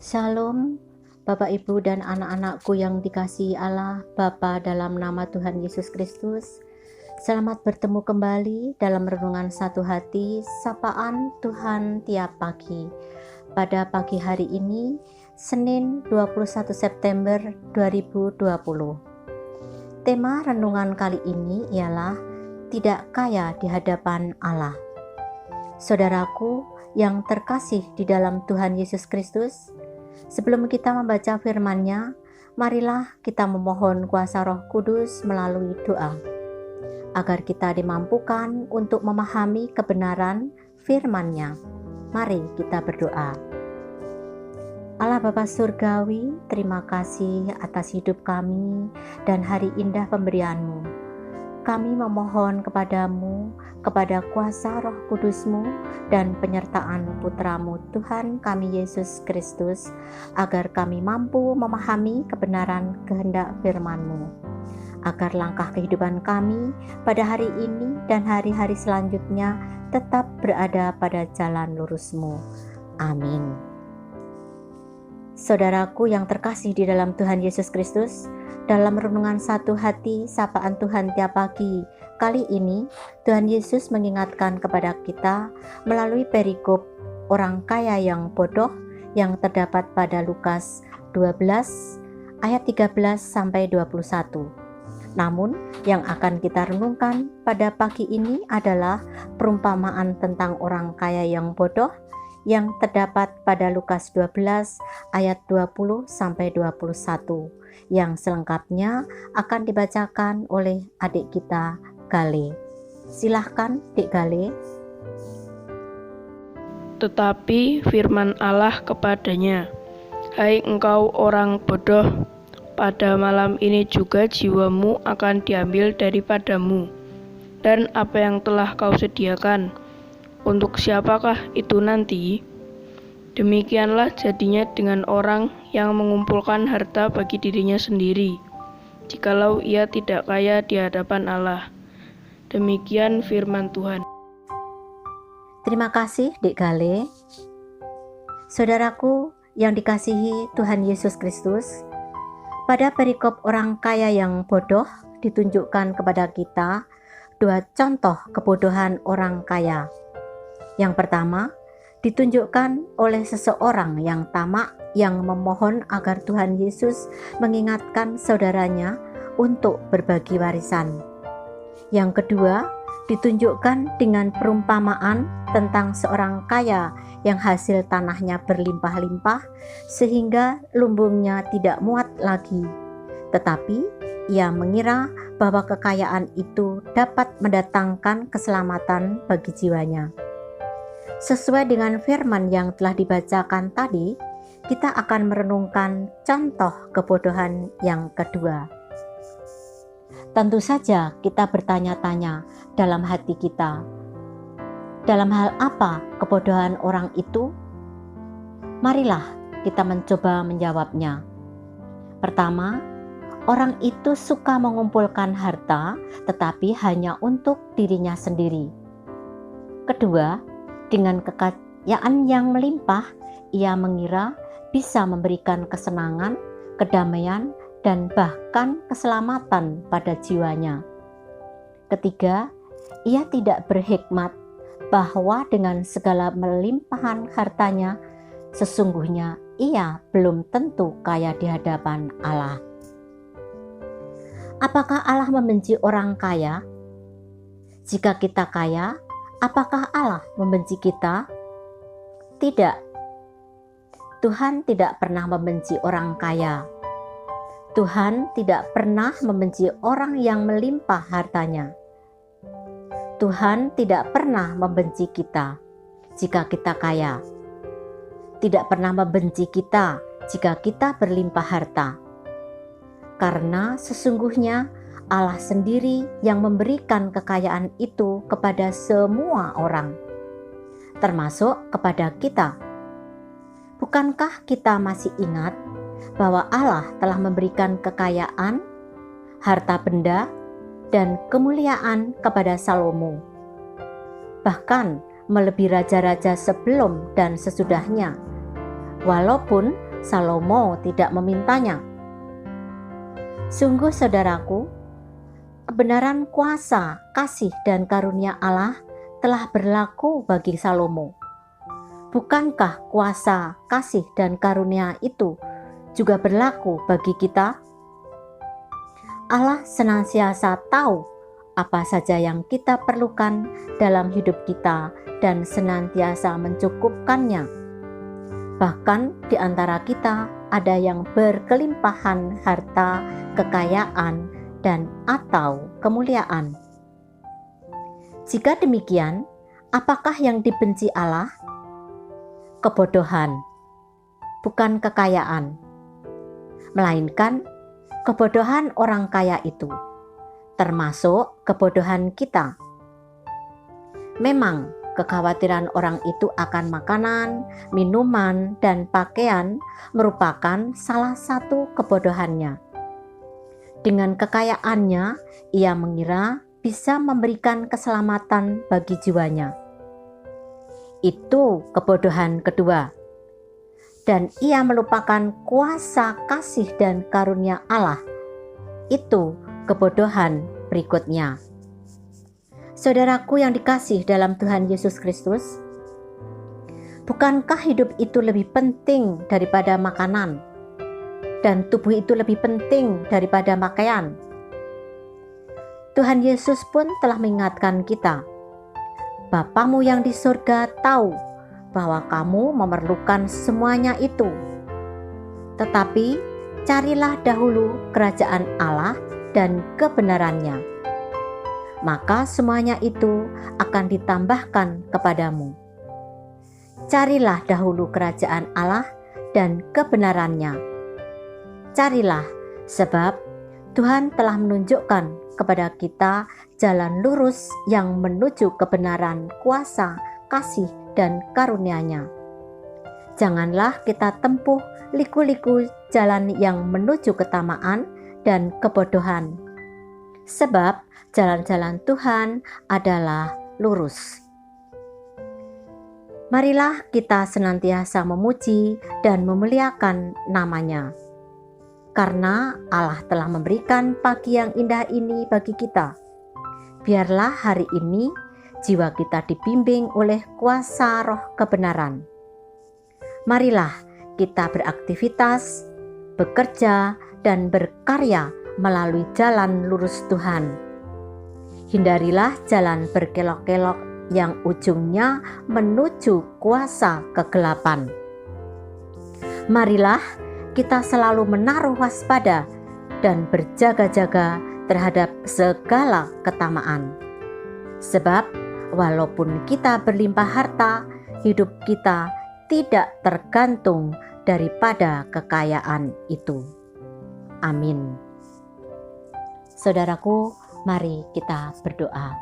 Shalom, Bapak Ibu dan anak-anakku yang dikasihi Allah Bapa, dalam nama Tuhan Yesus Kristus. Selamat bertemu kembali dalam renungan satu hati, sapaan Tuhan tiap pagi. Pada pagi hari ini, Senin 21 September 2020. Tema renungan kali ini ialah tidak kaya di hadapan Allah. Saudaraku yang terkasih di dalam Tuhan Yesus Kristus, sebelum kita membaca firman-Nya, marilah kita memohon kuasa Roh Kudus melalui doa, agar kita dimampukan untuk memahami kebenaran firman-Nya. Mari kita berdoa. Allah Bapa Surgawi, terima kasih atas hidup kami dan hari indah pemberian-Mu. Kami memohon kepadamu, kepada kuasa Roh Kudus-Mu dan penyertaan Putra-Mu Tuhan kami Yesus Kristus, agar kami mampu memahami kebenaran kehendak firman-Mu, agar langkah kehidupan kami pada hari ini dan hari-hari selanjutnya tetap berada pada jalan lurus-Mu. Amin. Saudaraku yang terkasih di dalam Tuhan Yesus Kristus, dalam renungan satu hati, sapaan Tuhan tiap pagi, kali ini Tuhan Yesus mengingatkan kepada kita melalui perikop orang kaya yang bodoh yang terdapat pada Lukas 12 ayat 13 sampai 21. Namun yang akan kita renungkan pada pagi ini adalah perumpamaan tentang orang kaya yang bodoh yang terdapat pada Lukas 12 ayat 20 sampai 21, yang selengkapnya akan dibacakan oleh adik kita Gale. Silahkan Dik Gale. Tetapi firman Allah kepadanya, "Hai engkau orang bodoh, pada malam ini juga jiwamu akan diambil daripadamu, dan apa yang telah kau sediakan, untuk siapakah itu nanti?" Demikianlah jadinya dengan orang yang mengumpulkan harta bagi dirinya sendiri, jikalau ia tidak kaya di hadapan Allah. Demikian firman Tuhan. Terima kasih Dik Gale. Saudaraku yang dikasihi Tuhan Yesus Kristus, pada perikop orang kaya yang bodoh ditunjukkan kepada kita dua contoh kebodohan orang kaya. Yang pertama, ditunjukkan oleh seseorang yang tamak yang memohon agar Tuhan Yesus mengingatkan saudaranya untuk berbagi warisan. Yang kedua, ditunjukkan dengan perumpamaan tentang seorang kaya yang hasil tanahnya berlimpah-limpah sehingga lumbungnya tidak muat lagi. Tetapi ia mengira bahwa kekayaan itu dapat mendatangkan keselamatan bagi jiwanya. Sesuai dengan firman yang telah dibacakan tadi, kita akan merenungkan contoh kebodohan yang kedua. Tentu saja kita bertanya-tanya dalam hati kita, dalam hal apa kebodohan orang itu? Marilah kita mencoba menjawabnya. Pertama, orang itu suka mengumpulkan harta tetapi hanya untuk dirinya sendiri. Kedua, dengan kekayaan yang melimpah, ia mengira bisa memberikan kesenangan, kedamaian, dan bahkan keselamatan pada jiwanya. Ketiga, ia tidak berhikmat bahwa dengan segala melimpahan hartanya, sesungguhnya ia belum tentu kaya di hadapan Allah. Apakah Allah membenci orang kaya? Jika kita kaya, apakah Allah membenci kita? Tidak. Tuhan tidak pernah membenci orang kaya. Tuhan tidak pernah membenci orang yang melimpah hartanya. Tuhan tidak pernah membenci kita jika kita kaya. Tidak pernah membenci kita jika kita berlimpah harta. Karena sesungguhnya Allah sendiri yang memberikan kekayaan itu kepada semua orang, termasuk kepada kita. Bukankah kita masih ingat bahwa Allah telah memberikan kekayaan, harta benda, dan kemuliaan kepada Salomo, bahkan melebihi raja-raja sebelum dan sesudahnya, walaupun Salomo tidak memintanya. Sungguh saudaraku, kebenaran kuasa, kasih dan karunia Allah telah berlaku bagi Salomo. Bukankah kuasa, kasih dan karunia itu juga berlaku bagi kita? Allah senantiasa tahu apa saja yang kita perlukan dalam hidup kita dan senantiasa mencukupkannya. Bahkan di antara kita ada yang berkelimpahan harta, kekayaan, dan atau kemuliaan. Jika demikian, apakah yang dibenci Allah? Kebodohan, bukan kekayaan, melainkan kebodohan orang kaya itu, termasuk kebodohan kita. Memang kekhawatiran orang itu akan makanan, minuman, dan pakaian merupakan salah satu kebodohannya. Dengan kekayaannya, ia mengira bisa memberikan keselamatan bagi jiwanya. Itu kebodohan kedua. Dan ia melupakan kuasa kasih dan karunia Allah. Itu kebodohan berikutnya. Saudaraku yang dikasih dalam Tuhan Yesus Kristus, bukankah hidup itu lebih penting daripada makanan? Dan tubuh itu lebih penting daripada pakaian? Tuhan Yesus pun telah mengingatkan kita, Bapamu yang di surga tahu bahwa kamu memerlukan semuanya itu. Tetapi carilah dahulu kerajaan Allah dan kebenarannya, maka semuanya itu akan ditambahkan kepadamu. Carilah dahulu kerajaan Allah dan kebenarannya. Carilah, sebab Tuhan telah menunjukkan kepada kita jalan lurus yang menuju kebenaran, kuasa, kasih, dan karunia-Nya. Janganlah kita tempuh liku-liku jalan yang menuju ketamaan dan kebodohan, sebab jalan-jalan Tuhan adalah lurus. Marilah kita senantiasa memuji dan memuliakan nama-Nya, karena Allah telah memberikan pagi yang indah ini bagi kita. Biarlah hari ini jiwa kita dibimbing oleh kuasa roh kebenaran. Marilah kita beraktivitas, bekerja, dan berkarya melalui jalan lurus Tuhan. Hindarilah jalan berkelok-kelok yang ujungnya menuju kuasa kegelapan. Marilah kita selalu menaruh waspada dan berjaga-jaga terhadap segala ketamaan. Sebab walaupun kita berlimpah harta, hidup kita tidak tergantung daripada kekayaan itu. Amin. Saudaraku, mari kita berdoa.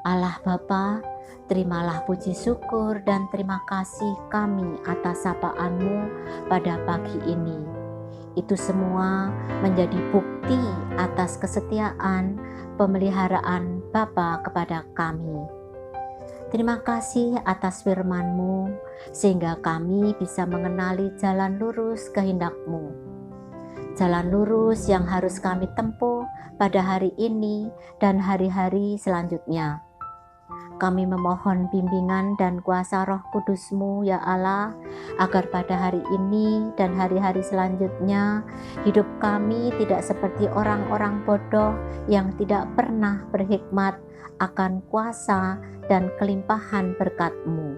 Allah Bapa, terimalah puji syukur dan terima kasih kami atas sapaan-Mu pada pagi ini. Itu semua menjadi bukti atas kesetiaan pemeliharaan Bapa kepada kami. Terima kasih atas firman-Mu, sehingga kami bisa mengenali jalan lurus kehendak-Mu. Jalan lurus yang harus kami tempuh pada hari ini dan hari-hari selanjutnya. Kami memohon bimbingan dan kuasa Roh Kudus-Mu ya Allah, agar pada hari ini dan hari-hari selanjutnya hidup kami tidak seperti orang-orang bodoh yang tidak pernah berhikmat akan kuasa dan kelimpahan berkat-Mu.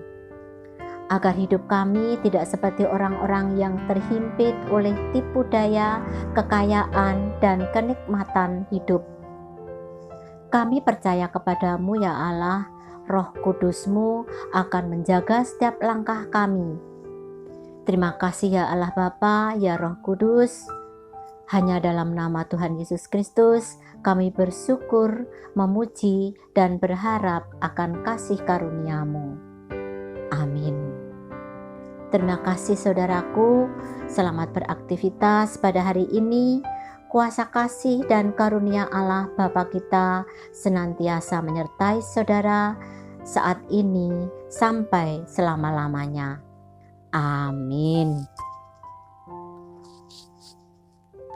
Agar hidup kami tidak seperti orang-orang yang terhimpit oleh tipu daya, kekayaan, dan kenikmatan hidup. Kami percaya kepada-Mu ya Allah, Roh Kudus-Mu akan menjaga setiap langkah kami. Terima kasih ya Allah Bapa, ya Roh Kudus. Hanya dalam nama Tuhan Yesus Kristus kami bersyukur, memuji, dan berharap akan kasih karunia-Mu. Amin. Terima kasih saudaraku, selamat beraktivitas pada hari ini. Kuasa kasih dan karunia Allah Bapa kita senantiasa menyertai saudara saat ini sampai selama-lamanya. Amin.